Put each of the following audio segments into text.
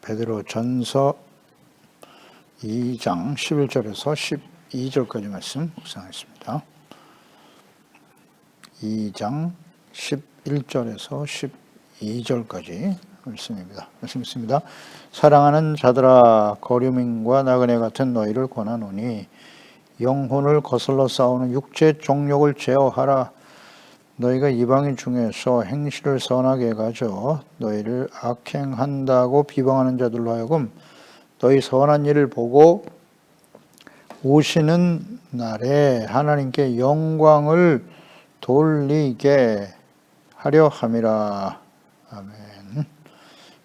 베드로 전서 2장 11절에서 12절까지 말씀 묵상하겠습니다. 2장 11절에서 12절까지 말씀입니다. 말씀 있습니다. 사랑하는 자들아, 거류민과 나그네 같은 너희를 권하노니 영혼을 거슬러 싸우는 육체 종욕을 제어하라. 너희가 이방인 중에서 행실을 선하게 가져 너희를 악행한다고 비방하는 자들로 하여금 너희 선한 일을 보고 오시는 날에 하나님께 영광을 돌리게 하려 함이라. 아멘.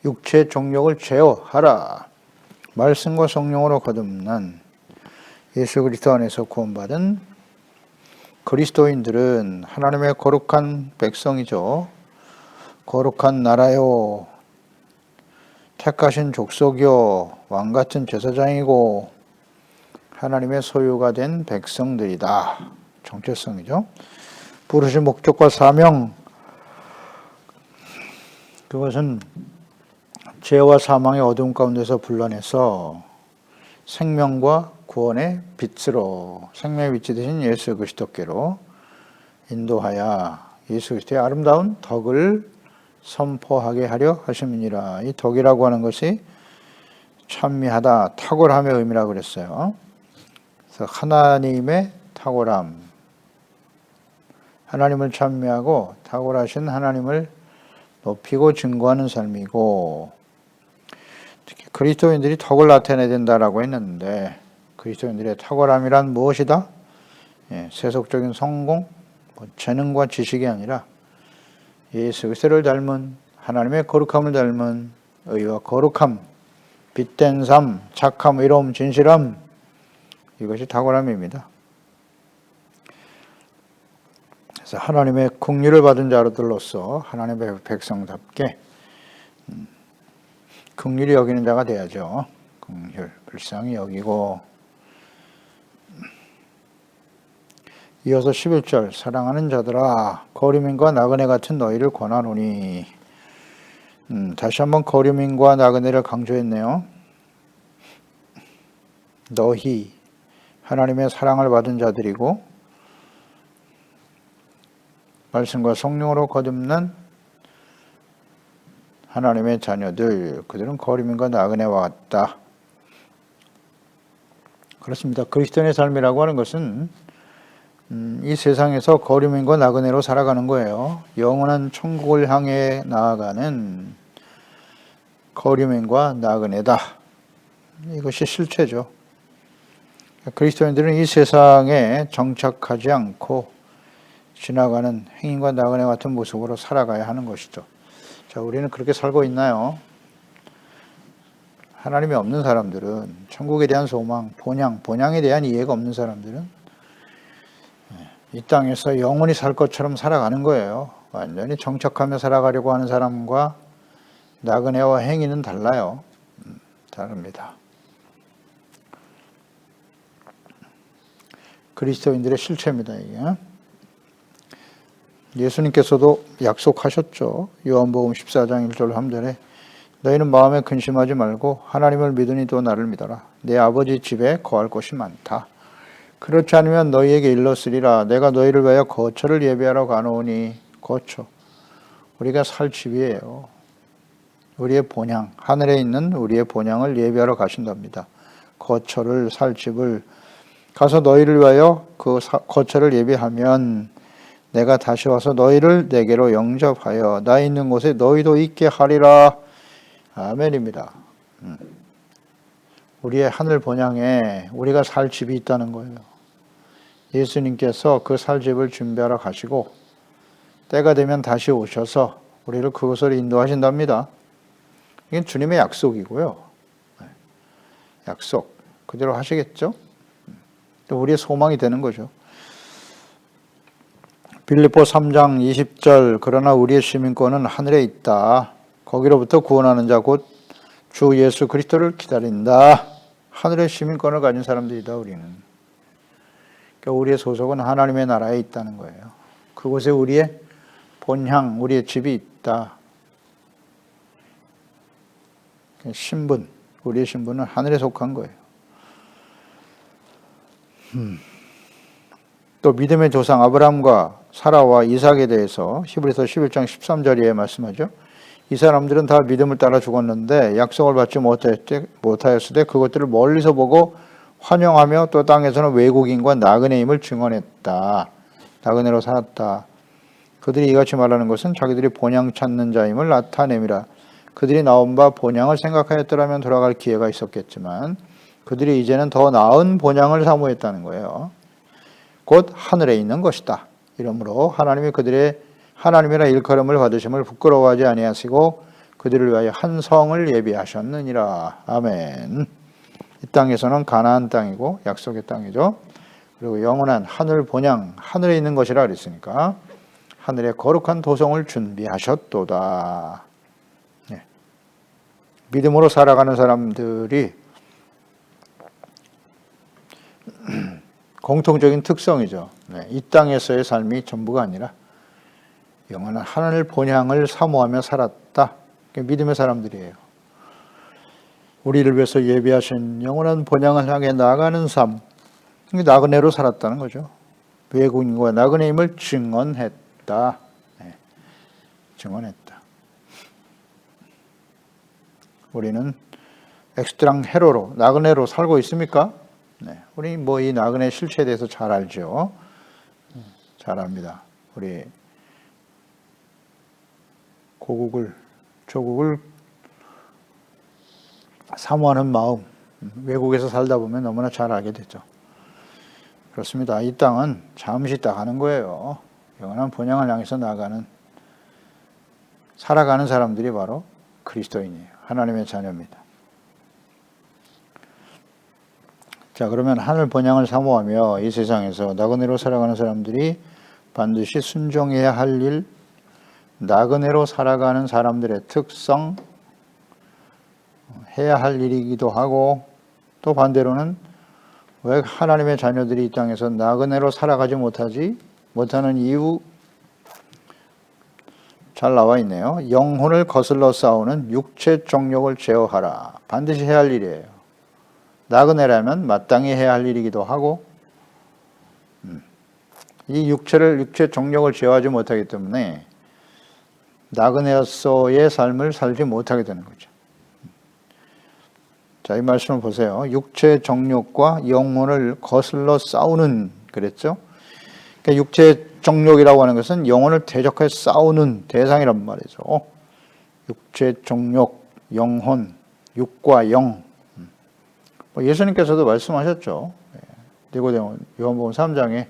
육체 종욕을 제어하라. 말씀과 성령으로 거듭난 예수 그리스도 안에서 구원받은 그리스도인들은 하나님의 거룩한 백성이죠. 거룩한 나라요, 택하신 족속이요, 왕같은 제사장이고 하나님의 소유가 된 백성들이다. 정체성이죠. 부르신 목적과 사명, 그것은 죄와 사망의 어두움 가운데서 불러내서 생명과 구원의 빛으로, 생명의 빛이 되신 예수 그리스도께로 인도하여 예수 그리스도의 아름다운 덕을 선포하게 하려 하심이니라. 이 덕이라고 하는 것이 찬미하다, 탁월함의 의미라고 그랬어요. 그래서 하나님의 탁월함, 하나님을 찬미하고 탁월하신 하나님을 높이고 증거하는 삶이고, 특히 그리스도인들이 덕을 나타내야 된다라고 했는데, 그리스도인들의 탁월함이란 무엇이다? 세속적인 성공, 재능과 지식이 아니라 예수 그리스도를 닮은, 하나님의 거룩함을 닮은 의와 거룩함, 빛된 삶, 착함, 의로움, 진실함, 이것이 탁월함입니다. 그래서 하나님의 긍휼을 받은 자들로서 하나님의 백성답게 긍휼히 여기는 자가 돼야죠. 긍휼, 불쌍히 여기고. 이어서 11절, 사랑하는 자들아, 거류민과 나그네 같은 너희를 권하노니. 다시 한번 거류민과 나그네를 강조했네요. 너희, 하나님의 사랑을 받은 자들이고 말씀과 성령으로 거듭난 하나님의 자녀들, 그들은 거류민과 나그네와 같다. 그렇습니다. 그리스도인의 삶이라고 하는 것은 이 세상에서 거류민과 나그네로 살아가는 거예요. 영원한 천국을 향해 나아가는 거류민과 나그네다. 이것이 실체죠. 그리스도인들은 이 세상에 정착하지 않고 지나가는 행인과 나그네 같은 모습으로 살아가야 하는 것이죠. 자, 우리는 그렇게 살고 있나요? 하나님이 없는 사람들은, 천국에 대한 소망, 본향에 대한 이해가 없는 사람들은 이 땅에서 영원히 살 것처럼 살아가는 거예요. 완전히 정착하며 살아가려고 하는 사람과 나그네와 행위는 달라요. 다릅니다. 그리스도인들의 실체입니다, 이게. 예수님께서도 약속하셨죠. 요한복음 14장 1절 3절에 너희는 마음에 근심하지 말고 하나님을 믿으니 또 나를 믿어라. 내 아버지 집에 거할 곳이 많다. 그렇지 않으면 너희에게 일렀으리라. 내가 너희를 위하여 거처를 예비하러 가노니. 거처, 우리가 살 집이에요. 우리의 본향, 하늘에 있는 우리의 본향을 예비하러 가신답니다. 거처를, 살 집을 가서 너희를 위하여 그 거처를 예비하면 내가 다시 와서 너희를 내게로 영접하여 나 있는 곳에 너희도 있게 하리라. 아멘입니다. 우리의 하늘 본향에 우리가 살 집이 있다는 거예요. 예수님께서 그 살 집을 준비하러 가시고 때가 되면 다시 오셔서 우리를 그곳으로 인도하신답니다. 이건 주님의 약속이고요. 약속 그대로 하시겠죠? 또 우리의 소망이 되는 거죠. 빌립보 3장 20절, 그러나 우리의 시민권은 하늘에 있다. 거기로부터 구원하는 자 곧 주 예수 그리스도를 기다린다. 하늘의 시민권을 가진 사람들이다, 우리는. 그러니까 우리의 소속은 하나님의 나라에 있다는 거예요. 그곳에 우리의 본향, 우리의 집이 있다. 신분, 우리의 신분은 하늘에 속한 거예요. 또 믿음의 조상 아브라함과 사라와 이삭에 대해서 히브리서 11장 13절에 말씀하죠. 이 사람들은 다 믿음을 따라 죽었는데 약속을 받지 못하였을 때 그것들을 멀리서 보고 환영하며 또 땅에서는 외국인과 나그네임을 증언했다. 나그네로 살았다. 그들이 이같이 말하는 것은 자기들이 본향 찾는 자임을 나타냄이라. 그들이 나온 바 본향을 생각하였더라면 돌아갈 기회가 있었겠지만 그들이 이제는 더 나은 본향을 사모했다는 거예요. 곧 하늘에 있는 것이다. 이러므로 하나님이 그들의 하나님이라 일컬음을 받으심을 부끄러워하지 아니하시고 그들을 위하여 한 성을 예비하셨느니라. 아멘. 이 땅에서는 가나안 땅이고 약속의 땅이죠. 그리고 영원한 하늘 본향, 하늘에 있는 것이라 그랬으니까 하늘에 거룩한 도성을 준비하셨도다. 네. 믿음으로 살아가는 사람들이 공통적인 특성이죠. 네. 이 땅에서의 삶이 전부가 아니라 영원한 하늘 본향을 사모하며 살았다. 믿음의 사람들이에요. 우리를 위해서 예비하신 영원한 본향을 향해 나아가는 삶, 나그네로 살았다는 거죠. 외국인과 나그네임을 증언했다. 네. 증언했다. 우리는 엑스트랑 헤로로, 나그네로 살고 있습니까? 네. 우리 이 나그네 실체에 대해서 잘 알죠. 잘 압니다. 우리 조국을 사모하는 마음, 외국에서 살다 보면 너무나 잘 알게 되죠. 그렇습니다. 이 땅은 잠시 딱 하는 거예요. 영원한 본향을 향해서 살아가는 사람들이 바로 그리스도인이에요. 하나님의 자녀입니다. 자, 그러면 하늘 본향을 사모하며 이 세상에서 나그네로 살아가는 사람들이 반드시 순종해야 할 일, 나그네로 살아가는 사람들의 특성, 해야 할 일이기도 하고, 또 반대로는 왜 하나님의 자녀들이 이 땅에서 나그네로 살아가지 못하는 이유 잘 나와 있네요. 영혼을 거슬러 싸우는 육체 정욕을 제어하라. 반드시 해야 할 일이에요. 나그네라면 마땅히 해야 할 일이기도 하고, 이 육체 정욕을 제어하지 못하기 때문에 나그네로서의 삶을 살지 못하게 되는 거죠. 자, 이 말씀을 보세요. 육체 정욕과 영혼을 거슬러 싸우는 그랬죠. 그러니까 육체 정욕이라고 하는 것은 영혼을 대적해 싸우는 대상이란 말이죠. 육체 정욕, 영혼, 육과 영. 예수님께서도 말씀하셨죠. 니고데모, 요한복음 3장에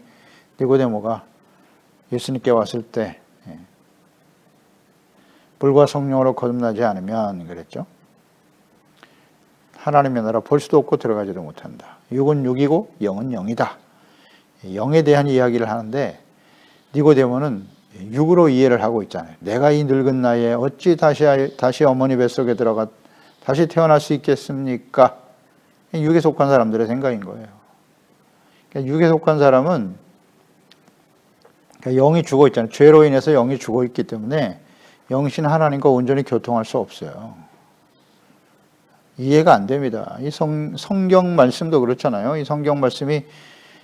니고데모가 예수님께 왔을 때 불과 성령으로 거듭나지 않으면 그랬죠. 하나님의 나라 볼 수도 없고 들어가지도 못한다. 육은 육이고 영은 영이다. 영에 대한 이야기를 하는데 니고데모는 육으로 이해를 하고 있잖아요. 내가 이 늙은 나이에 어찌 다시 어머니 뱃속에 들어가 다시 태어날 수 있겠습니까? 육에 속한 사람들의 생각인 거예요. 그러니까 육에 속한 사람은 영이 죽어 있잖아요. 죄로 인해서 영이 죽어 있기 때문에 영신 하나님과 온전히 교통할 수 없어요. 이해가 안 됩니다. 이 성경 말씀도 그렇잖아요. 이 성경 말씀이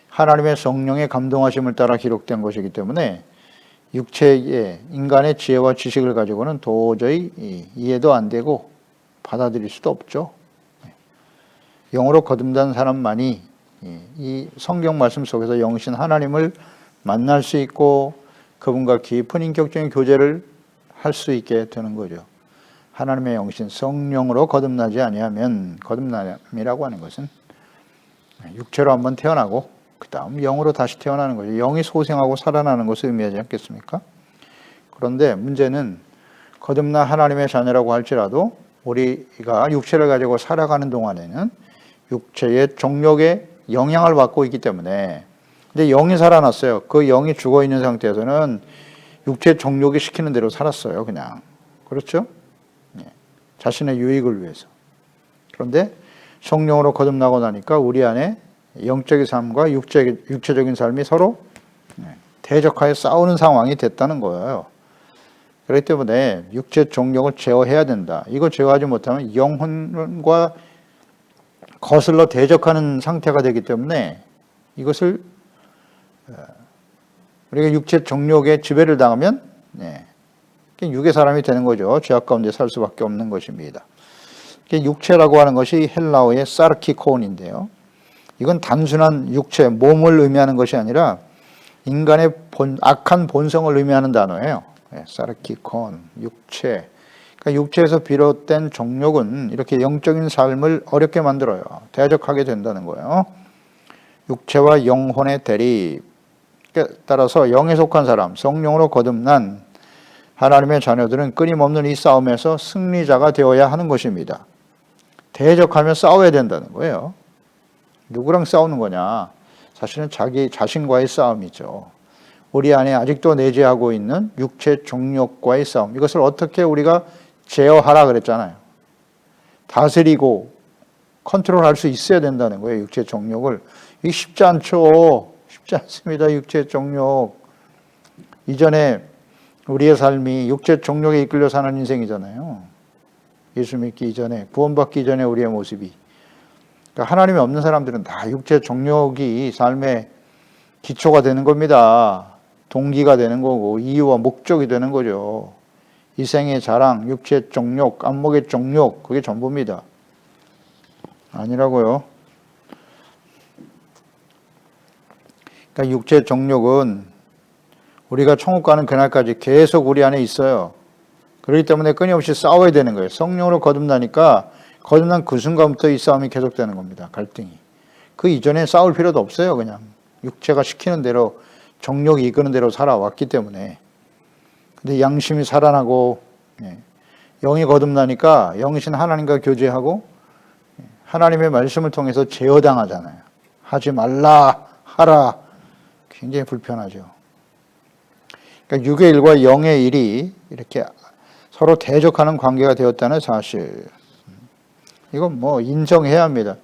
하나님의 성령의 감동하심을 따라 기록된 것이기 때문에 육체의 인간의 지혜와 지식을 가지고는 도저히 이해도 안 되고 받아들일 수도 없죠. 영으로 거듭난 사람만이 이 성경 말씀 속에서 영신 하나님을 만날 수 있고 그분과 깊은 인격적인 교제를 할 수 있게 되는 거죠. 하나님의 영신 성령으로 거듭나지 아니하면, 거듭남이라고 하는 것은 육체로 한번 태어나고 그 다음 영으로 다시 태어나는 거죠. 영이 소생하고 살아나는 것을 의미하지 않겠습니까? 그런데 문제는 거듭난 하나님의 자녀라고 할지라도 우리가 육체를 가지고 살아가는 동안에는 육체의 정욕에 영향을 받고 있기 때문에, 근데 영이 살아났어요. 그 영이 죽어 있는 상태에서는 육체 정욕이 시키는 대로 살았어요. 그냥. 그렇죠? 자신의 유익을 위해서. 그런데 성령으로 거듭나고 나니까 우리 안에 영적인 삶과 육체적인 삶이 서로 대적하여 싸우는 상황이 됐다는 거예요. 그렇기 때문에 육체 종력을 제어해야 된다. 이거 제어하지 못하면 영혼과 거슬러 대적하는 상태가 되기 때문에 이것을 우리가 육체 정욕의 지배를 당하면 육의 사람이 되는 거죠. 죄악 가운데 살 수밖에 없는 것입니다. 육체라고 하는 것이 헬라어의 사르키콘인데요. 이건 단순한 육체, 몸을 의미하는 것이 아니라 인간의 악한 본성을 의미하는 단어예요. 사르키콘, 육체. 그러니까 육체에서 비롯된 정욕은 이렇게 영적인 삶을 어렵게 만들어요. 대적하게 된다는 거예요. 육체와 영혼의 대립. 따라서 영에 속한 사람, 성령으로 거듭난 하나님의 자녀들은 끊임없는 이 싸움에서 승리자가 되어야 하는 것입니다. 대적하며 싸워야 된다는 거예요. 누구랑 싸우는 거냐? 사실은 자기 자신과의 싸움이죠. 우리 안에 아직도 내재하고 있는 육체 정욕과의 싸움. 이것을 어떻게 우리가 제어하라 그랬잖아요. 다스리고 컨트롤할 수 있어야 된다는 거예요. 육체 정욕을. 이게 쉽지 않죠. 쉽지 않습니다. 육체 정욕. 이전에 우리의 삶이 육체 정욕에 이끌려 사는 인생이잖아요. 예수 믿기 이전에, 구원받기 이전에 우리의 모습이. 그러니까 하나님이 없는 사람들은 다 육체 정욕이 삶의 기초가 되는 겁니다. 동기가 되는 거고 이유와 목적이 되는 거죠. 이생의 자랑, 육체 정욕, 안목의 정욕, 그게 전부입니다. 아니라고요. 그러니까 육체 정욕은 우리가 천국 가는 그날까지 계속 우리 안에 있어요. 그렇기 때문에 끊임없이 싸워야 되는 거예요. 성령으로 거듭나니까 거듭난 그 순간부터 이 싸움이 계속되는 겁니다. 갈등이. 그 이전에 싸울 필요도 없어요. 그냥 육체가 시키는 대로 정욕이 이끄는 대로 살아왔기 때문에. 근데 양심이 살아나고 영이 거듭나니까 영이신 하나님과 교제하고 하나님의 말씀을 통해서 제어당하잖아요. 하지 말라, 하라. 굉장히 불편하죠. 그러니까 육의 일과 영의 일이 이렇게 서로 대적하는 관계가 되었다는 사실. 이건 뭐 인정해야 합니다.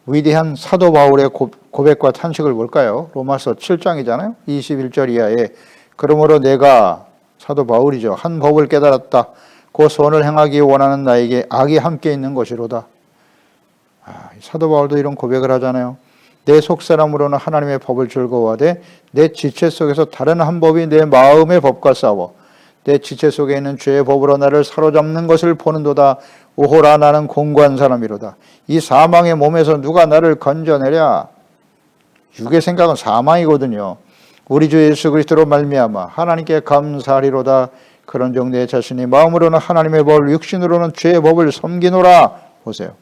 위대한 사도 바울의 고백과 탄식을 볼까요? 로마서 7장이잖아요. 21절 이하에 그러므로 내가 사도 바울이죠. 한 법을 깨달았다. 그 선을 행하기 원하는 나에게 악이 함께 있는 것이로다. 사도 바울도 이런 고백을 하잖아요. 내 속사람으로는 하나님의 법을 즐거워하되 내 지체 속에서 다른 한 법이 내 마음의 법과 싸워 내 지체 속에 있는 죄의 법으로 나를 사로잡는 것을 보는도다. 오호라 나는 공고한 사람이로다. 이 사망의 몸에서 누가 나를 건져내랴. 육의 생각은 사망이거든요. 우리 주 예수 그리스도로 말미암아 하나님께 감사하리로다. 그런즉 내 자신이 마음으로는 하나님의 법을 육신으로는 죄의 법을 섬기노라. 보세요.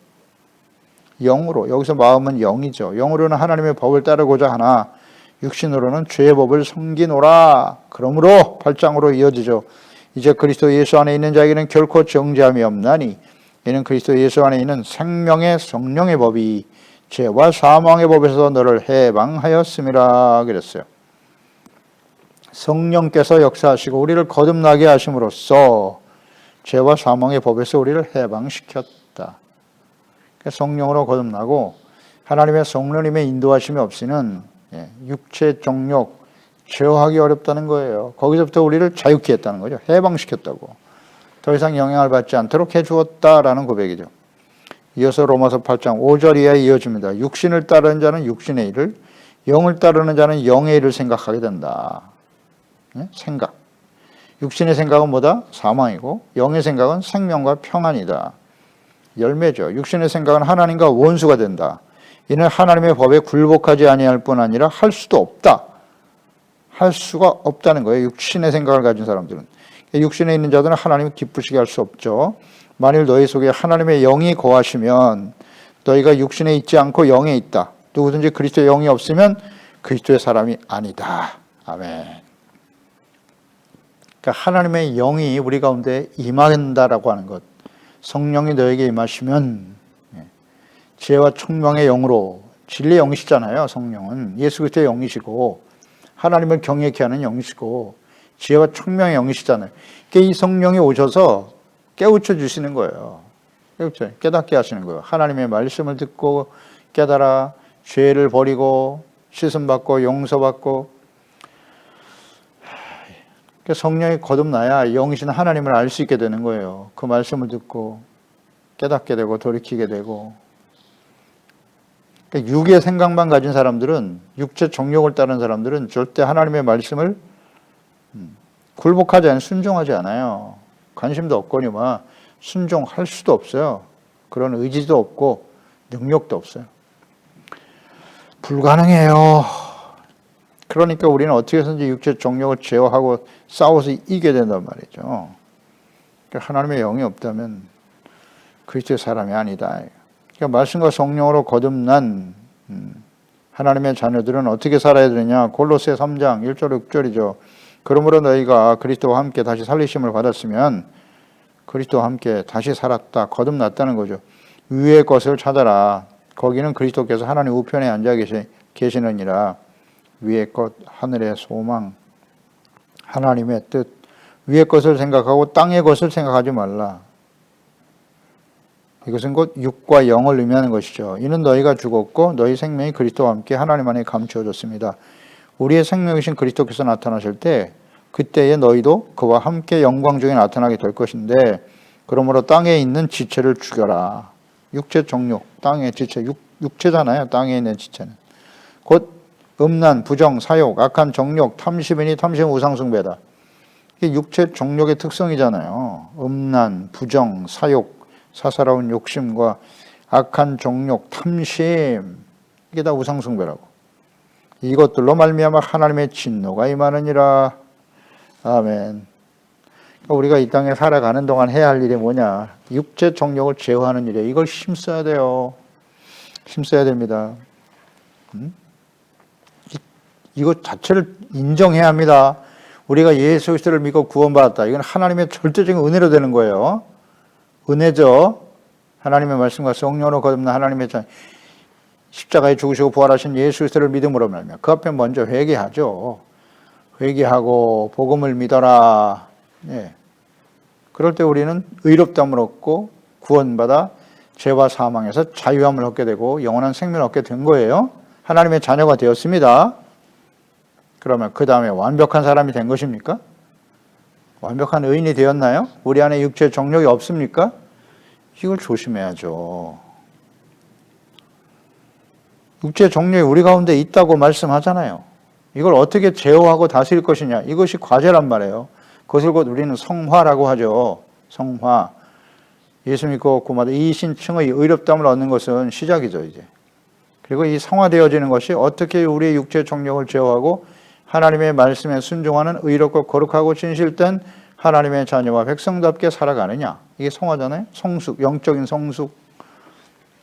영으로, 여기서 마음은 영이죠. 영으로는 하나님의 법을 따르고자 하나 육신으로는 죄의 법을 섬기노라. 그러므로 8장으로 이어지죠. 이제 그리스도 예수 안에 있는 자에게는 결코 정죄함이 없나니 이는 그리스도 예수 안에 있는 생명의 성령의 법이 죄와 사망의 법에서 너를 해방하였음이라 그랬어요. 성령께서 역사하시고 우리를 거듭나게 하심으로써 죄와 사망의 법에서 우리를 해방시켰다. 성령으로 거듭나고 하나님의 성령님의 인도하심이 없이는 육체 정욕 제어하기 어렵다는 거예요. 거기서부터 우리를 자유케 했다는 거죠. 해방시켰다고. 더 이상 영향을 받지 않도록 해주었다라는 고백이죠. 이어서 로마서 8장 5절 이하에 이어집니다. 육신을 따르는 자는 육신의 일을, 영을 따르는 자는 영의 일을 생각하게 된다. 생각. 육신의 생각은 뭐다? 사망이고 영의 생각은 생명과 평안이다. 열매죠. 육신의 생각은 하나님과 원수가 된다. 이는 하나님의 법에 굴복하지 아니할 뿐 아니라 할 수도 없다. 할 수가 없다는 거예요. 육신의 생각을 가진 사람들은. 육신에 있는 자들은 하나님을 기쁘시게 할 수 없죠. 만일 너희 속에 하나님의 영이 거하시면 너희가 육신에 있지 않고 영에 있다. 누구든지 그리스도의 영이 없으면 그리스도의 사람이 아니다. 아멘. 그러니까 하나님의 영이 우리 가운데 임한다라고 하는 것. 성령이 너에게 임하시면 지혜와 총명의 영으로, 진리의 영이시잖아요. 성령은 예수 그리스도의 영이시고 하나님을 경외케 하는 영이시고 지혜와 총명의 영이시잖아요. 그러니까 이 성령이 오셔서 깨우쳐 주시는 거예요. 깨닫게 하시는 거예요. 하나님의 말씀을 듣고 깨달아 죄를 버리고 씻음받고 용서받고 그러니까 성령이 거듭나야 영이신 하나님을 알 수 있게 되는 거예요. 그 말씀을 듣고 깨닫게 되고 돌이키게 되고. 그러니까 육의 생각만 가진 사람들은, 육체 정욕을 따른 사람들은 절대 하나님의 말씀을 굴복하지 않아요. 순종하지 않아요. 관심도 없거니와 순종할 수도 없어요. 그런 의지도 없고 능력도 없어요. 불가능해요. 그러니까 우리는 어떻게 해서든지 육체 정욕을 제어하고 싸워서 이겨야 된단 말이죠. 그러니까 하나님의 영이 없다면 그리스도의 사람이 아니다. 그러니까 말씀과 성령으로 거듭난 하나님의 자녀들은 어떻게 살아야 되느냐. 골로새 3장 1절 6절이죠. 그러므로 너희가 그리스도와 함께 다시 살리심을 받았으면 그리스도와 함께 다시 살았다. 거듭났다는 거죠. 위의 것을 찾아라. 거기는 그리스도께서 하나님 우편에 앉아 계시느니라. 위의 것, 하늘의 소망, 하나님의 뜻. 위의 것을 생각하고 땅의 것을 생각하지 말라. 이것은 곧 육과 영을 의미하는 것이죠. 이는 너희가 죽었고 너희 생명이 그리스도와 함께 하나님 안에 감추어졌습니다. 우리의 생명이신 그리스도께서 나타나실 때 그때에 너희도 그와 함께 영광 중에 나타나게 될 것인데 그러므로 땅에 있는 지체를 죽여라. 육체 정욕, 땅의 지체, 육체잖아요. 땅에 있는 지체는. 곧 음란, 부정, 사욕, 악한 정욕, 탐심이니 탐심은 우상숭배다. 이게 육체 정욕의 특성이잖아요. 음란, 부정, 사욕, 사사로운 욕심과 악한 정욕, 탐심, 이게 다 우상숭배라고. 이것들로 말미암아 하나님의 진노가 임하느니라. 아멘. 우리가 이 땅에 살아가는 동안 해야 할 일이 뭐냐? 육체 정욕을 제어하는 일이에요. 이걸 힘써야 돼요. 힘써야 됩니다. 이것 자체를 인정해야 합니다. 우리가 예수 그리스도를 믿고 구원받았다. 이건 하나님의 절대적인 은혜로 되는 거예요. 은혜죠. 하나님의 말씀과 성령으로 거듭난 하나님의 십자가에 죽으시고 부활하신 예수 그리스도를 믿음으로 말미암아 그 앞에 먼저 회개하죠. 회개하고 복음을 믿어라. 예. 그럴 때 우리는 의롭다함을 얻고 구원받아 죄와 사망에서 자유함을 얻게 되고 영원한 생명을 얻게 된 거예요. 하나님의 자녀가 되었습니다. 그러면 그 다음에 완벽한 사람이 된 것입니까? 완벽한 의인이 되었나요? 우리 안에 육체 정욕이 없습니까? 이걸 조심해야죠. 육체 정욕이 우리 가운데 있다고 말씀하잖아요. 이걸 어떻게 제어하고 다스릴 것이냐. 이것이 과제란 말이에요. 그것을 곧 우리는 성화라고 하죠. 성화. 예수 믿고 구마다 이신층의 의롭다함을 얻는 것은 시작이죠, 이제. 그리고 이 성화되어지는 것이 어떻게 우리의 육체 정욕을 제어하고 하나님의 말씀에 순종하는 의롭고 거룩하고 진실된 하나님의 자녀와 백성답게 살아가느냐. 이게 성화잖아요. 성숙, 영적인 성숙.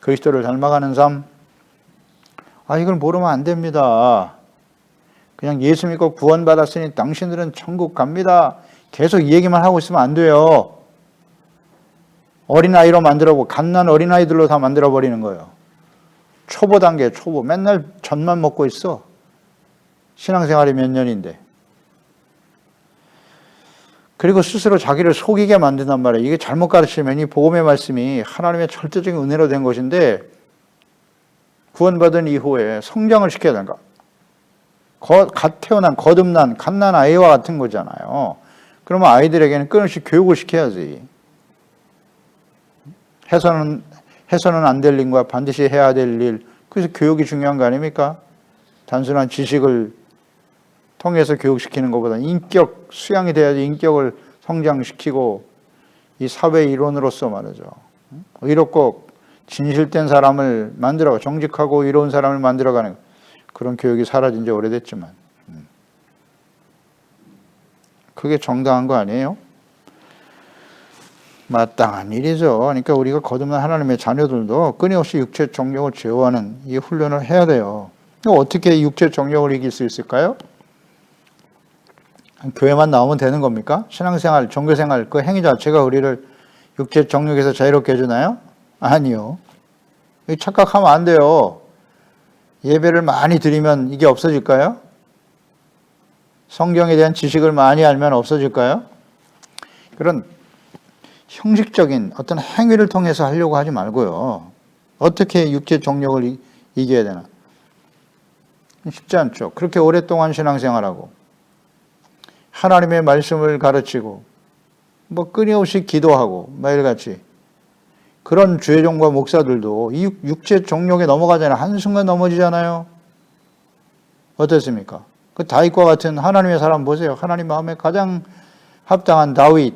그리스도를 닮아가는 삶. 이걸 모르면 안 됩니다. 그냥 예수 믿고 구원받았으니 당신들은 천국 갑니다. 계속 이 얘기만 하고 있으면 안 돼요. 어린아이로 만들어보고 갓난 어린아이들로 다 만들어버리는 거예요. 초보 단계, 초보. 맨날 젖만 먹고 있어. 신앙생활이 몇 년인데. 그리고 스스로 자기를 속이게 만든단 말이에요. 이게 잘못 가르치면 이 복음의 말씀이 하나님의 절대적인 은혜로 된 것인데 구원받은 이후에 성장을 시켜야 되는가? 갓 태어난, 거듭난, 갓난 아이와 같은 거잖아요. 그러면 아이들에게는 끊임없이 교육을 시켜야지. 해서는 안 될 일과 반드시 해야 될 일. 그래서 교육이 중요한 거 아닙니까? 단순한 지식을 통해서 교육시키는 것보다 인격 수양이 돼야지 인격을 성장시키고 이 사회 이론으로서 말이죠. 의롭고 진실된 사람을 만들어 정직하고 이로운 사람을 만들어가는 그런 교육이 사라진 지 오래됐지만 그게 정당한 거 아니에요? 마땅한 일이죠. 그러니까 우리가 거듭난 하나님의 자녀들도 끊임없이 육체 정욕을 제어하는 이 훈련을 해야 돼요. 어떻게 육체 정욕을 이길 수 있을까요? 교회만 나오면 되는 겁니까? 신앙생활, 종교생활 그 행위 자체가 우리를 육체 정욕에서 자유롭게 해주나요? 아니요. 착각하면 안 돼요. 예배를 많이 드리면 이게 없어질까요? 성경에 대한 지식을 많이 알면 없어질까요? 그런 형식적인 어떤 행위를 통해서 하려고 하지 말고요. 어떻게 육체 정욕을 이겨야 되나? 쉽지 않죠. 그렇게 오랫동안 신앙생활하고 하나님의 말씀을 가르치고 뭐 끊임없이 기도하고 매일같이 그런 주의종과 목사들도 이 육체 정욕에 넘어가잖아요. 한순간 넘어지잖아요. 어떻습니까? 그 다윗과 같은 하나님의 사람 보세요. 하나님 마음에 가장 합당한 다윗.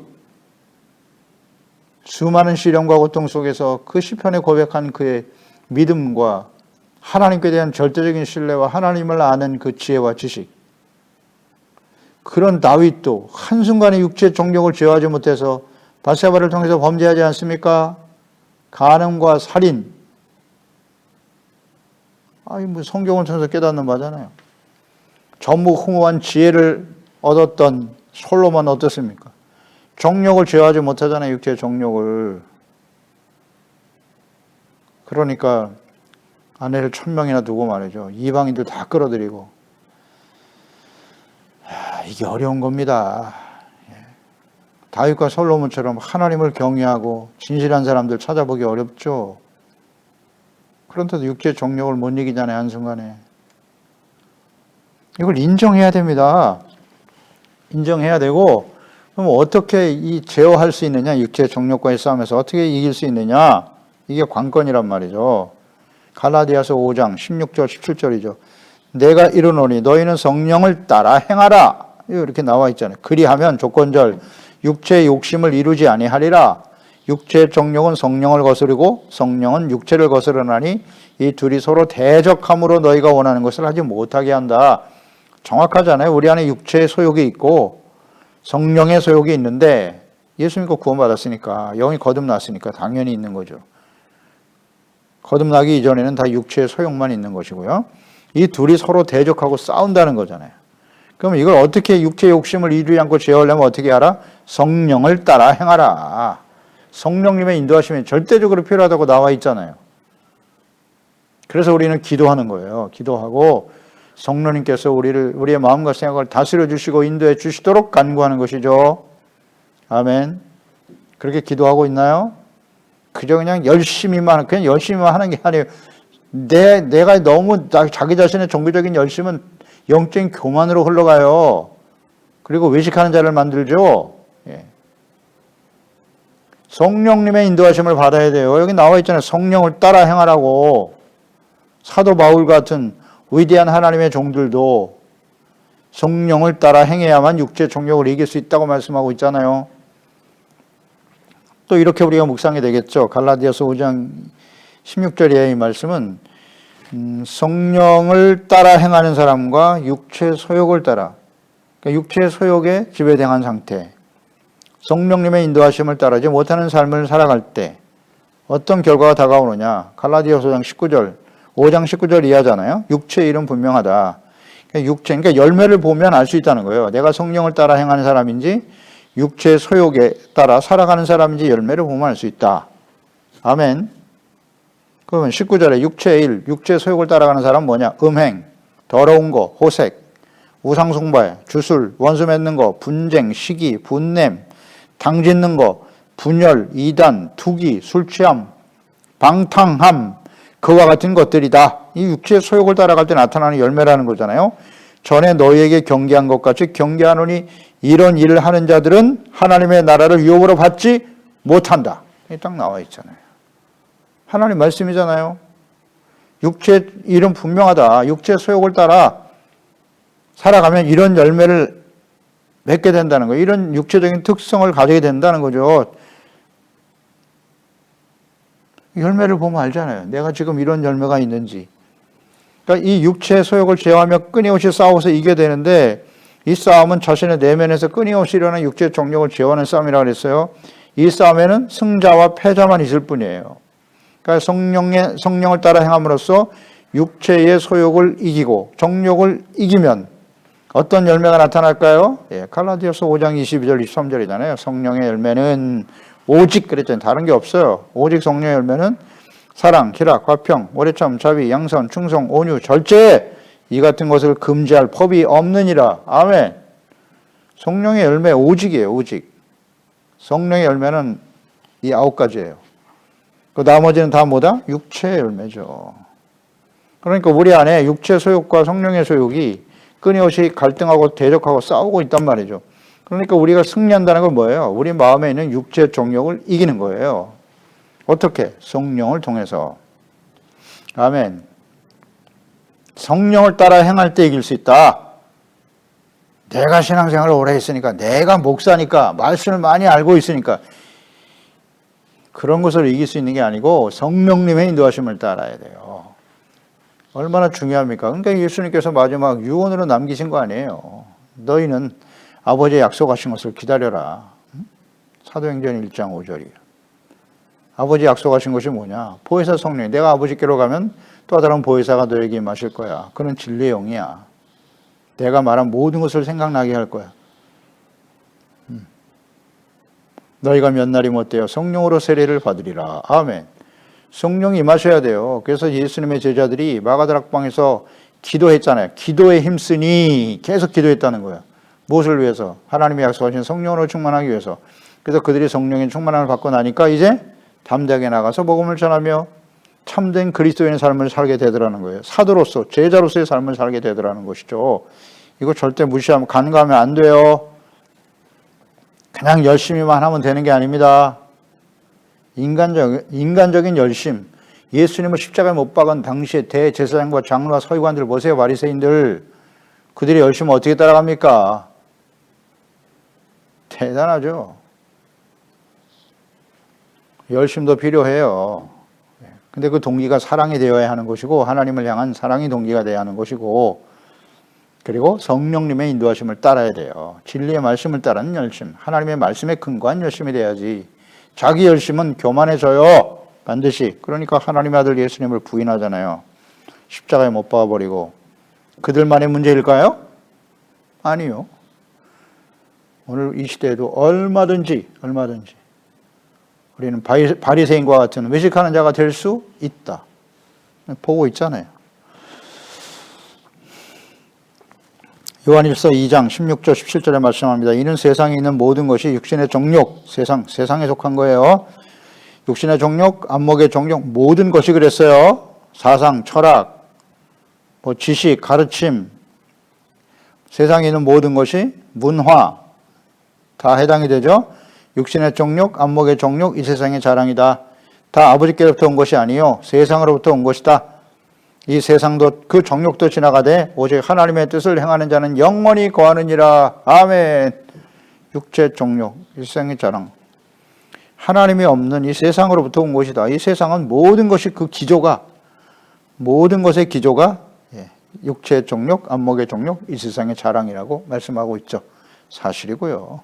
수많은 시련과 고통 속에서 그 시편에 고백한 그의 믿음과 하나님께 대한 절대적인 신뢰와 하나님을 아는 그 지혜와 지식. 그런 다윗도 한순간에 육체 정욕을 제어하지 못해서 바세바를 통해서 범죄하지 않습니까? 간음과 살인. 뭐 성경을 통해서 깨닫는 바잖아요. 전무후무한 지혜를 얻었던 솔로몬 어떻습니까? 정욕을 제어하지 못하잖아요. 육체의 정욕을. 그러니까 아내를 1000명이나 두고 말이죠. 이방인들 다 끌어들이고. 이게 어려운 겁니다. 다윗과 솔로몬처럼 하나님을 경외하고 진실한 사람들 찾아보기 어렵죠. 그런데도 육체의 정욕을 못 이기잖아요. 한순간에. 이걸 인정해야 됩니다. 인정해야 되고 그럼 어떻게 이 제어할 수 있느냐? 육체의 정욕과의 싸움에서 어떻게 이길 수 있느냐? 이게 관건이란 말이죠. 갈라디아서 5장 16절 17절이죠. 내가 이르노니 너희는 성령을 따라 행하라. 이렇게 나와 있잖아요. 그리하면 조건절 육체의 욕심을 이루지 아니하리라. 육체의 정욕은 성령을 거스르고 성령은 육체를 거스르나니 이 둘이 서로 대적함으로 너희가 원하는 것을 하지 못하게 한다. 정확하잖아요. 우리 안에 육체의 소욕이 있고 성령의 소욕이 있는데 예수 믿고 구원받았으니까 영이 거듭났으니까 당연히 있는 거죠. 거듭나기 이전에는 다 육체의 소욕만 있는 것이고요. 이 둘이 서로 대적하고 싸운다는 거잖아요. 그럼 이걸 어떻게 육체의 욕심을 이루지 않고 제어하려면 어떻게 하라? 성령을 따라 행하라. 성령님의 인도하심이 절대적으로 필요하다고 나와 있잖아요. 그래서 우리는 기도하는 거예요. 기도하고 성령님께서 우리의 마음과 생각을 다스려 주시고 인도해 주시도록 간구하는 것이죠. 아멘. 그렇게 기도하고 있나요? 그저 그냥 그냥 열심히만 하는 게 아니에요. 내가 너무 자기 자신의 종교적인 열심은 영적인 교만으로 흘러가요. 그리고 외식하는 자를 만들죠. 예. 성령님의 인도하심을 받아야 돼요. 여기 나와 있잖아요. 성령을 따라 행하라고. 사도 바울 같은 위대한 하나님의 종들도 성령을 따라 행해야만 육체 정욕을 이길 수 있다고 말씀하고 있잖아요. 또 이렇게 우리가 묵상이 되겠죠. 갈라디아서 5장 16절의 이 말씀은 성령을 따라 행하는 사람과 육체 소욕을 따라, 그러니까 육체 소욕에 지배당한 상태, 성령님의 인도하심을 따르지 못하는 삶을 살아갈 때 어떤 결과가 다가오느냐. 갈라디아서 5장 19절 이하잖아요. 육체의 일은 분명하다. 그러니까 열매를 보면 알 수 있다는 거예요. 내가 성령을 따라 행하는 사람인지 육체의 소욕에 따라 살아가는 사람인지 열매를 보면 알 수 있다. 아멘. 그러면 19절에 육체의 일, 육체의 소욕을 따라가는 사람은 뭐냐? 음행, 더러운 거, 호색, 우상숭배, 주술, 원수 맺는 거, 분쟁, 시기, 분냄, 당짓는 거, 분열, 이단, 투기, 술취함, 방탕함, 그와 같은 것들이다. 이 육체의 소욕을 따라갈 때 나타나는 열매라는 거잖아요. 전에 너희에게 경계한 것 같이 경계하노니 이런 일을 하는 자들은 하나님의 나라를 유업으로 받지 못한다. 이 딱 나와 있잖아요. 하나님 말씀이잖아요. 육체 일은 분명하다. 육체 소욕을 따라 살아가면 이런 열매를 맺게 된다는 거예요. 이런 육체적인 특성을 가지게 된다는 거죠. 열매를 보면 알잖아요. 내가 지금 이런 열매가 있는지. 그러니까 이 육체의 소욕을 제어하며 끊임없이 싸워서 이겨야 되는데 이 싸움은 자신의 내면에서 끊임없이 일어나는 육체의 정욕을 제어하는 싸움이라고 그랬어요. 이 싸움에는 승자와 패자만 있을 뿐이에요. 그러니까 성령을 따라 행함으로써 육체의 소욕을 이기고 정욕을 이기면 어떤 열매가 나타날까요? 예, 갈라디아서 5장 22절 23절이잖아요. 성령의 열매는 오직 그랬잖아요. 다른 게 없어요. 오직 성령의 열매는 사랑, 희락, 화평, 오래참, 자비, 양선, 충성, 온유, 절제 이 같은 것을 금지할 법이 없느니라. 아멘. 성령의 열매 오직이에요. 오직. 성령의 열매는 이 9가지예요. 그 나머지는 다 뭐다? 육체의 열매죠. 그러니까 우리 안에 육체 소욕과 성령의 소욕이 끊임없이 갈등하고 대적하고 싸우고 있단 말이죠. 그러니까 우리가 승리한다는 건 뭐예요? 우리 마음에 있는 육체의 정욕을 이기는 거예요. 어떻게? 성령을 통해서. 아멘. 성령을 따라 행할 때 이길 수 있다. 내가 신앙생활을 오래 했으니까, 내가 목사니까, 말씀을 많이 알고 있으니까 그런 것을 이길 수 있는 게 아니고 성령님의 인도하심을 따라야 돼요. 얼마나 중요합니까? 그러니까 예수님께서 마지막 유언으로 남기신 거 아니에요. 너희는 아버지의 약속하신 것을 기다려라. 사도행전 1장 5절이에요. 아버지 약속하신 것이 뭐냐? 보혜사 성령. 내가 아버지께로 가면 또 다른 보혜사가 너에게 임하실 거야. 그는 진리의 영이야. 내가 말한 모든 것을 생각나게 할 거야. 너희가 몇 날이 못되어 성령으로 세례를 받으리라. 아멘. 성령이 임하셔야 돼요. 그래서 예수님의 제자들이 마가다락방에서 기도했잖아요. 기도에 힘쓰니 계속 기도했다는 거예요. 무엇을 위해서? 하나님이 약속하신 성령으로 충만하기 위해서. 그래서 그들이 성령의 충만함을 받고 나니까 이제 담대하게 나가서 복음을 전하며 참된 그리스도인의 삶을 살게 되더라는 거예요. 사도로서, 제자로서의 삶을 살게 되더라는 것이죠. 이거 절대 무시하면, 간과하면 안 돼요. 그냥 열심히만 하면 되는 게 아닙니다. 인간적인 열심. 예수님을 십자가에 못 박은 당시에 대제사장과 장로와 서기관들 보세요. 바리새인들. 그들의 열심을 어떻게 따라갑니까? 대단하죠. 열심도 필요해요. 근데 그 동기가 사랑이 되어야 하는 것이고, 하나님을 향한 사랑이 동기가 되어야 하는 것이고, 그리고 성령님의 인도하심을 따라야 돼요. 진리의 말씀을 따르는 열심. 하나님의 말씀에 근거한 열심이 돼야지. 자기 열심은 교만해져요. 반드시. 그러니까 하나님의 아들 예수님을 부인하잖아요. 십자가에 못 박아버리고. 그들만의 문제일까요? 아니요. 오늘 이 시대에도 얼마든지 우리는 바리새인과 같은 외식하는 자가 될 수 있다. 보고 있잖아요. 요한일서 2장 16절 17절에 말씀합니다. 이는 세상에 있는 모든 것이 육신의 정욕, 세상에 속한 거예요. 육신의 정욕, 안목의 정욕, 모든 것이 그랬어요. 사상, 철학, 지식, 가르침, 세상에 있는 모든 것이 문화 다 해당이 되죠. 육신의 정욕, 안목의 정욕, 이 세상의 자랑이다. 다 아버지께로부터 온 것이 아니요 세상으로부터 온 것이다. 이 세상도 그 정욕도 지나가되 오직 하나님의 뜻을 행하는 자는 영원히 거하느니라. 아멘. 육체 정욕, 이 세상의 자랑. 하나님이 없는 이 세상으로부터 온 것이다. 이 세상은 모든 것이 그 기조가, 모든 것의 기조가 육체의 정욕, 안목의 정욕, 이 세상의 자랑이라고 말씀하고 있죠. 사실이고요.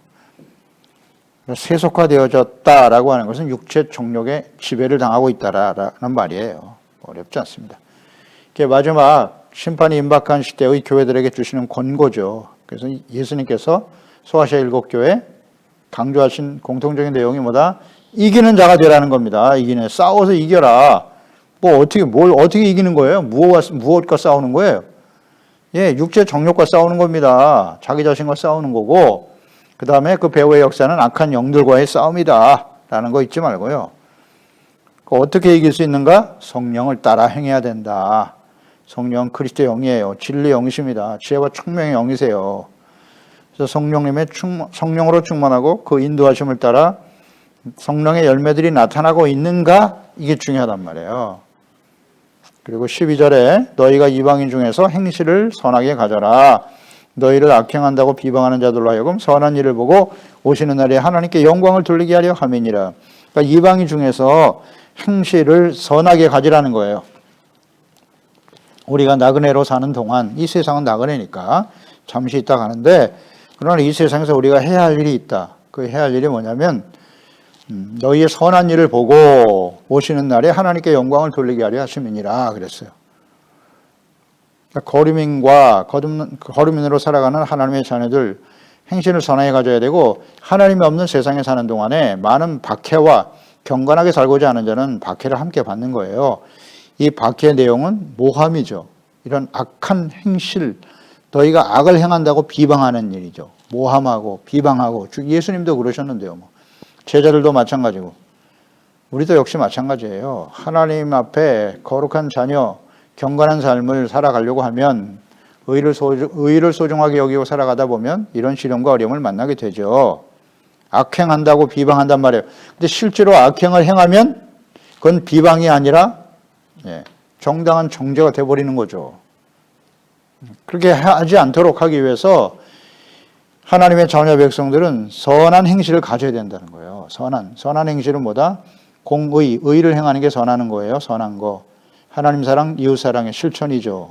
세속화되어졌다라고 하는 것은 육체 정욕의 지배를 당하고 있다라는 말이에요. 어렵지 않습니다. 이게 마지막 심판이 임박한 시대의 교회들에게 주시는 권고죠. 그래서 예수님께서 소아시아 7교회 강조하신 공통적인 내용이 뭐다? 이기는 자가 되라는 겁니다. 싸워서 이겨라. 뭘 어떻게 이기는 거예요? 무엇과 싸우는 거예요? 육체 정욕과 싸우는 겁니다. 자기 자신과 싸우는 거고, 그 다음에 그 배후의 역사는 악한 영들과의 싸움이다. 라는 거 잊지 말고요. 어떻게 이길 수 있는가? 성령을 따라 행해야 된다. 성령은 그리스도의 영이에요. 진리의 영이십니다. 지혜와 총명의 영이세요. 그래서 성령으로 충만하고 그 인도하심을 따라 성령의 열매들이 나타나고 있는가? 이게 중요하단 말이에요. 그리고 12절에 너희가 이방인 중에서 행실을 선하게 가져라. 너희를 악행한다고 비방하는 자들로 하여금 선한 일을 보고 오시는 날에 하나님께 영광을 돌리게 하려 함이니라. 그러니까 이방인 중에서 행실을 선하게 가지라는 거예요. 우리가 나그네로 사는 동안, 이 세상은 나그네니까 잠시 있다 가는데, 그러나 이 세상에서 우리가 해야 할 일이 있다. 그 해야 할 일이 뭐냐면 너희의 선한 일을 보고 오시는 날에 하나님께 영광을 돌리게 하려 하심이니라 그랬어요. 그러니까 거류민으로 살아가는 하나님의 자녀들 행실을 선하게 가져야 되고, 하나님이 없는 세상에 사는 동안에 많은 박해와 경건하게 살고자 하는 자는 박해를 함께 받는 거예요. 이 박해의 내용은 모함이죠. 이런 악한 행실, 너희가 악을 행한다고 비방하는 일이죠. 모함하고 비방하고. 예수님도 그러셨는데요. 제자들도 마찬가지고 우리도 역시 마찬가지예요. 하나님 앞에 거룩한 자녀, 경건한 삶을 살아가려고 하면 의를 소중하게 여기고 살아가다 보면 이런 시련과 어려움을 만나게 되죠. 악행한다고 비방한단 말이에요. 근데 실제로 악행을 행하면 그건 비방이 아니라 정당한 정죄가 돼버리는 거죠. 그렇게 하지 않도록 하기 위해서 하나님의 자녀 백성들은 선한 행실을 가져야 된다는 거예요. 선한 행실은 뭐다? 의를 행하는 게 선하는 거예요. 선한 거. 하나님 사랑, 이웃 사랑의 실천이죠.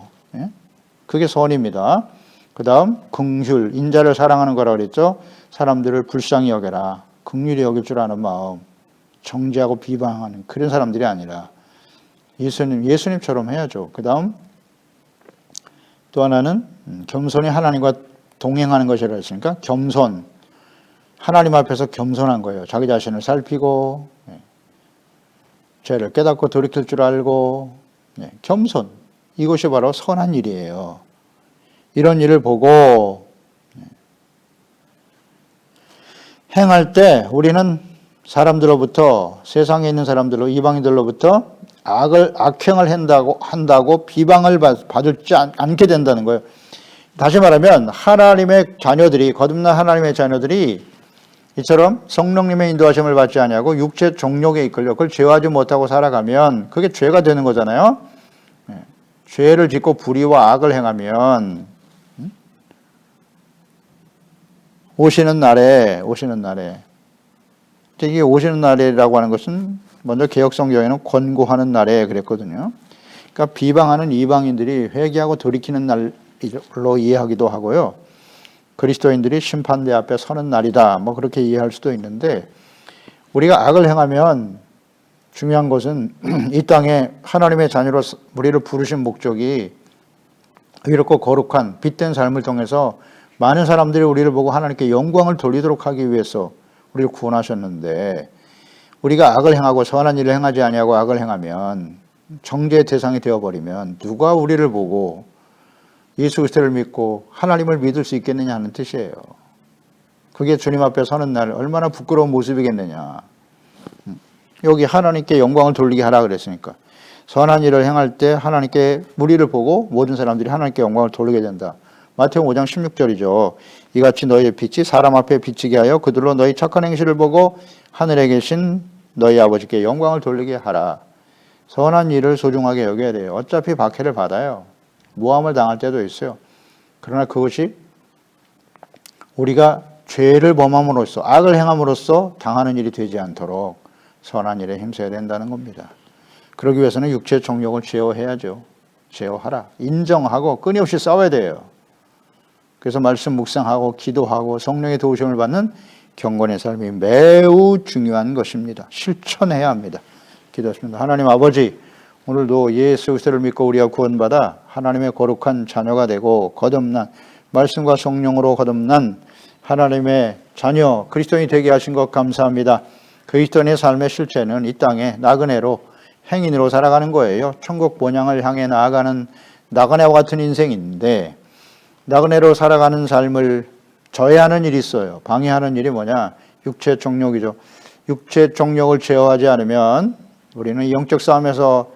그게 선입니다. 그 다음 긍휼, 인자를 사랑하는 거라고 그랬죠. 사람들을 불쌍히 여겨라. 긍휼히 여길 줄 아는 마음. 정죄하고 비방하는 그런 사람들이 아니라 예수님처럼 해야죠. 그 다음 또 하나는 겸손히 하나님과 동행하는 것이라 했으니까 겸손. 하나님 앞에서 겸손한 거예요. 자기 자신을 살피고 죄를 깨닫고 돌이킬 줄 알고 겸손. 이것이 바로 선한 일이에요. 이런 일을 보고 행할 때 우리는 사람들로부터 세상에 있는 사람들로 이방인들로부터 악행을 한다고 비방을 받지 않게 된다는 거예요. 다시 말하면 하나님의 자녀들이 거듭난 하나님의 자녀들이 이처럼 성령님의 인도하심을 받지 아니하고 육체 정욕에 이끌려 그걸 제어하지 못하고 살아가면 그게 죄가 되는 거잖아요. 죄를 짓고 불의와 악을 행하면 오시는 날에 이게 오시는 날이라고 하는 것은 먼저 개역성경에는 권고하는 날에 그랬거든요. 그러니까 비방하는 이방인들이 회개하고 돌이키는 날로 이해하기도 하고요. 그리스도인들이 심판대 앞에 서는 날이다. 뭐 그렇게 이해할 수도 있는데 우리가 악을 행하면 중요한 것은 이 땅에 하나님의 자녀로 우리를 부르신 목적이 의롭고 거룩한 빛된 삶을 통해서 많은 사람들이 우리를 보고 하나님께 영광을 돌리도록 하기 위해서 우리를 구원하셨는데 우리가 악을 행하고 선한 일을 행하지 아니하고 악을 행하면 정죄의 대상이 되어버리면 누가 우리를 보고 예수 그리스도를 믿고 하나님을 믿을 수 있겠느냐 하는 뜻이에요. 그게 주님 앞에 서는 날 얼마나 부끄러운 모습이겠느냐. 여기 하나님께 영광을 돌리게 하라 그랬으니까 선한 일을 행할 때 하나님께 우리를 보고 모든 사람들이 하나님께 영광을 돌리게 된다. 마태복음 5장 16절이죠. 이같이 너희의 빛이 사람 앞에 비치게 하여 그들로 너희 착한 행실을 보고 하늘에 계신 너희 아버지께 영광을 돌리게 하라. 선한 일을 소중하게 여겨야 돼요. 어차피 박해를 받아요. 모함을 당할 때도 있어요. 그러나 그것이 우리가 죄를 범함으로써 악을 행함으로써 당하는 일이 되지 않도록 선한 일에 힘써야 된다는 겁니다. 그러기 위해서는 육체의 정욕을 제어해야죠. 제어하라. 인정하고 끊임없이 싸워야 돼요. 그래서 말씀 묵상하고 기도하고 성령의 도우심을 받는 경건의 삶이 매우 중요한 것입니다. 실천해야 합니다. 기도하십니다. 하나님 아버지, 오늘도 예수 그리스도를 믿고 우리가 구원받아 하나님의 거룩한 자녀가 되고 거듭난 말씀과 성령으로 거듭난 하나님의 자녀 그리스도인이 되게 하신 것 감사합니다. 그리스도인의 삶의 실체는 이 땅에 나그네로 행인으로 살아가는 거예요. 천국 본향을 향해 나아가는 나그네와 같은 인생인데 나그네로 살아가는 삶을 저해하는 일이 있어요. 방해하는 일이 뭐냐? 육체 정욕이죠. 육체 정욕을 제어하지 않으면 우리는 영적 싸움에서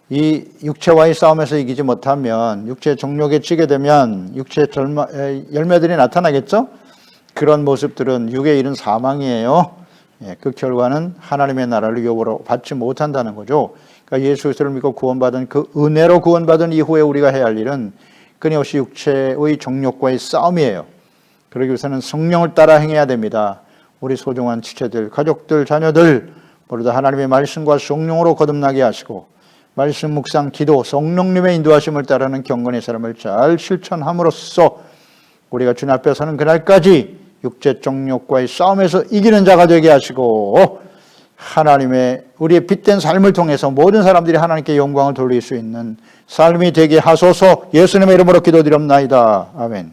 이 육체와의 싸움에서 이기지 못하면 육체 정욕에 찌게 되면 육체 열매들이 나타나겠죠? 그런 모습들은 육의 일은 사망이에요. 그 결과는 하나님의 나라를 유업으로 받지 못한다는 거죠. 그러니까 예수 그리스도를 믿고 구원받은 그 은혜로 구원받은 이후에 우리가 해야 할 일은 끊임없이 육체의 정욕과의 싸움이에요. 그러기 위해서는 성령을 따라 행해야 됩니다. 우리 소중한 지체들, 가족들, 자녀들 모두 다 하나님의 말씀과 성령으로 거듭나게 하시고 말씀 묵상, 기도, 성령님의 인도하심을 따르는 경건의 삶을 잘 실천함으로써 우리가 주님 앞에 서는 그날까지 육체 정욕과의 싸움에서 이기는 자가 되게 하시고 하나님의 우리의 빛된 삶을 통해서 모든 사람들이 하나님께 영광을 돌릴 수 있는 삶이 되게 하소서. 예수님의 이름으로 기도드립나이다. 아멘.